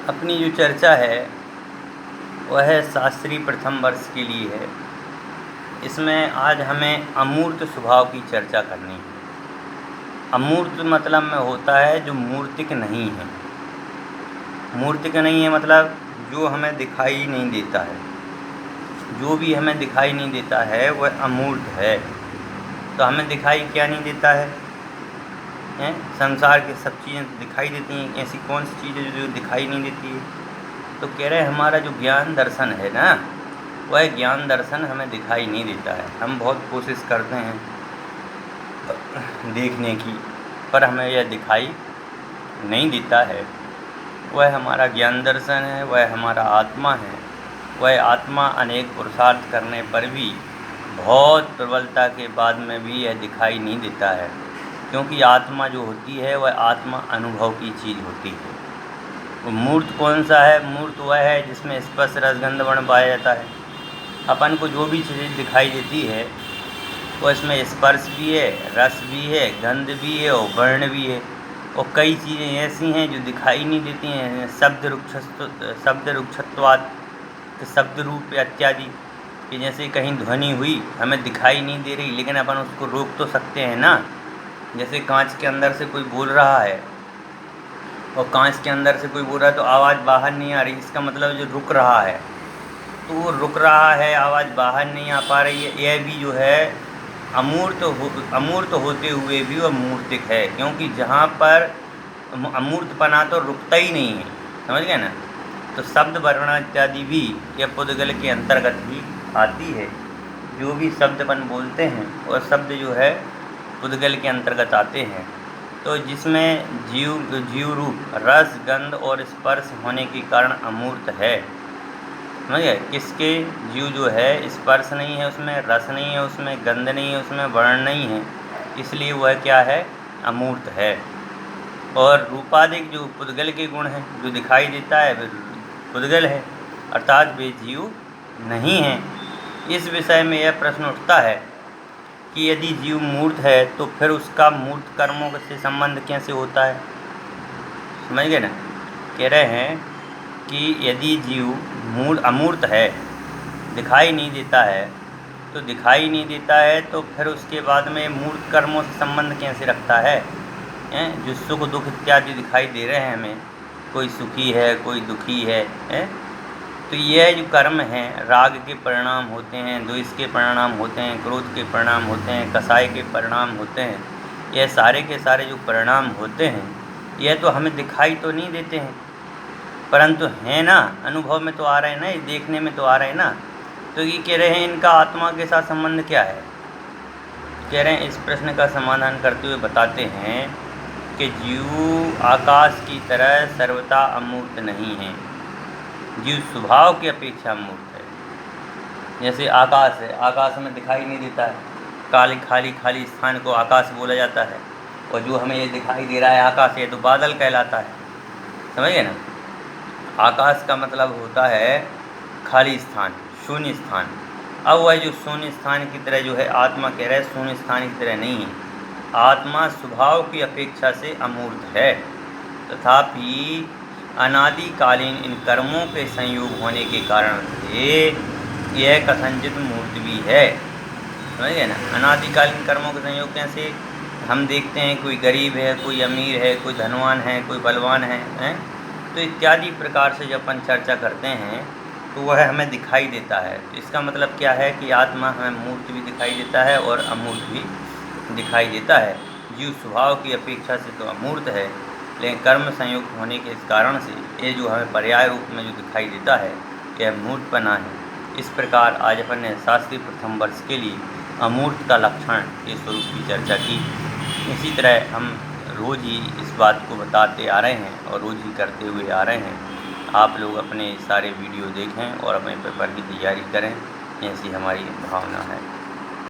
अपनी जो चर्चा है वह शास्त्री प्रथम वर्ष के लिए है। इसमें आज हमें अमूर्त स्वभाव की चर्चा करनी है। अमूर्त मतलब में होता है जो मूर्तिक नहीं है। मूर्तिक नहीं है मतलब जो हमें दिखाई नहीं देता है। जो भी हमें दिखाई नहीं देता है वह अमूर्त है। तो हमें दिखाई क्या नहीं देता है? संसार के सब चीज़ें दिखाई देती हैं। ऐसी कौन सी चीज़ है जो दिखाई नहीं देती है? तो कह रहे हैं हमारा जो ज्ञान दर्शन है ना, वह ज्ञान दर्शन हमें दिखाई नहीं देता है। हम बहुत कोशिश करते हैं देखने की, पर हमें यह दिखाई नहीं देता है। वह हमारा ज्ञान दर्शन है, वह हमारा आत्मा है। वह आत्मा अनेक पुरुषार्थ करने पर भी बहुत प्रबलता के बाद में भी यह दिखाई नहीं देता है, क्योंकि आत्मा जो होती है वह आत्मा अनुभव की चीज़ होती है। वो मूर्त कौन सा है? मूर्त वह है जिसमें स्पर्श रस गंध वर्ण पाया जाता है। अपन को जो भी चीज़ दिखाई देती है वो इसमें स्पर्श भी है, रस भी है, गंध भी है और वर्ण भी है। और कई चीज़ें ऐसी हैं जो दिखाई नहीं देती हैं। शब्द रुक्षत्वात्, शब्द रूप इत्यादि, कि जैसे कहीं ध्वनि हुई हमें दिखाई नहीं दे रही, लेकिन अपन उसको रोक तो सकते हैं ना। जैसे कांच के अंदर से कोई बोल रहा है और कांच के अंदर से कोई बोल रहा है तो आवाज़ बाहर नहीं आ रही, इसका मतलब जो रुक रहा है, तो वो रुक रहा है, आवाज़ बाहर नहीं आ पा रही है। यह भी जो है अमूर्त होते हुए भी वह मूर्तिक है, क्योंकि जहाँ पर अमूर्तपना तो रुकता ही नहीं है। समझ गए ना? तो शब्द वर्ण इत्यादि भी यह पुद्गल के अंतर्गत ही आती है। जो भी शब्द अपन बोलते हैं वह शब्द जो है पुद्गल के अंतर्गत आते हैं। तो जिसमें जीव रूप रस गंध और स्पर्श होने के कारण अमूर्त है। समझ गए? किसके? जीव जो है, स्पर्श नहीं है उसमें, रस नहीं है उसमें, गंध नहीं है उसमें, वर्ण नहीं है, इसलिए वह क्या है? अमूर्त है। और रूपाधिक जो पुद्गल के गुण हैं, जो दिखाई देता है वह पुद्गल है, अर्थात वे जीव नहीं हैं। इस विषय में यह प्रश्न उठता है कि यदि जीव मूर्त है तो फिर उसका मूर्त कर्मों से संबंध कैसे होता है? समझ गए ना? कह रहे हैं कि यदि जीव अमूर्त है, दिखाई नहीं देता है, तो दिखाई नहीं देता है तो फिर उसके बाद में मूर्त कर्मों से संबंध कैसे रखता है? जो सुख दुख इत्यादि दिखाई दे रहे हैं हमें, कोई सुखी है कोई दुखी है, तो यह जो कर्म हैं राग के परिणाम होते हैं, द्वेष के परिणाम होते हैं, क्रोध के परिणाम होते हैं, कसाय के परिणाम होते हैं। यह सारे के सारे जो परिणाम होते हैं यह तो हमें दिखाई तो नहीं देते हैं, परंतु हैं ना, अनुभव में तो आ रहे हैं ना, देखने में तो आ रहे हैं ना। तो ये कह रहे हैं इनका आत्मा के साथ संबंध क्या है? कह रहे हैं इस प्रश्न का समाधान करते हुए बताते हैं कि जीव आकाश की तरह सर्वथा अमूर्त नहीं है। जीव स्वभाव की अपेक्षा मूर्त है। जैसे आकाश है, आकाश में दिखाई नहीं देता है, खाली स्थान को आकाश बोला जाता है, और जो हमें ये दिखाई दे रहा है आकाश, ये तो बादल कहलाता है। समझिए ना? आकाश का मतलब होता है खाली स्थान, शून्य स्थान। अब वह जो शून्य स्थान की तरह जो है आत्मा कह रहा है शून्य स्थान की तरह नहीं है। आत्मा स्वभाव की अपेक्षा से अमूर्त है, तथापि अनादिकालीन इन कर्मों के संयोग होने के कारण से यह कथनचित मूर्त भी है। समझिए ना? अनादिकालीन कर्मों के संयोग कैसे? हम देखते हैं कोई गरीब है, कोई अमीर है, कोई धनवान है, कोई बलवान है, तो इत्यादि प्रकार से जब अपन चर्चा करते हैं तो वह हमें दिखाई देता है। तो इसका मतलब क्या है कि आत्मा हमें मूर्त भी दिखाई देता है और अमूर्त भी दिखाई देता है। जीव स्वभाव की अपेक्षा से तो अमूर्त है, लेकिन कर्म संयुक्त होने के इस कारण से ये जो हमें पर्याय रूप में जो दिखाई देता है यह मूर्तपना है। इस प्रकार आज अपन ने शास्त्रीय प्रथम वर्ष के लिए अमूर्त का लक्षण के स्वरूप की चर्चा की। इसी तरह हम रोज़ ही इस बात को बताते आ रहे हैं और रोज़ ही करते हुए आ रहे हैं। आप लोग अपने सारे वीडियो देखें और अपने पेपर की तैयारी करें, ऐसी हमारी भावना है।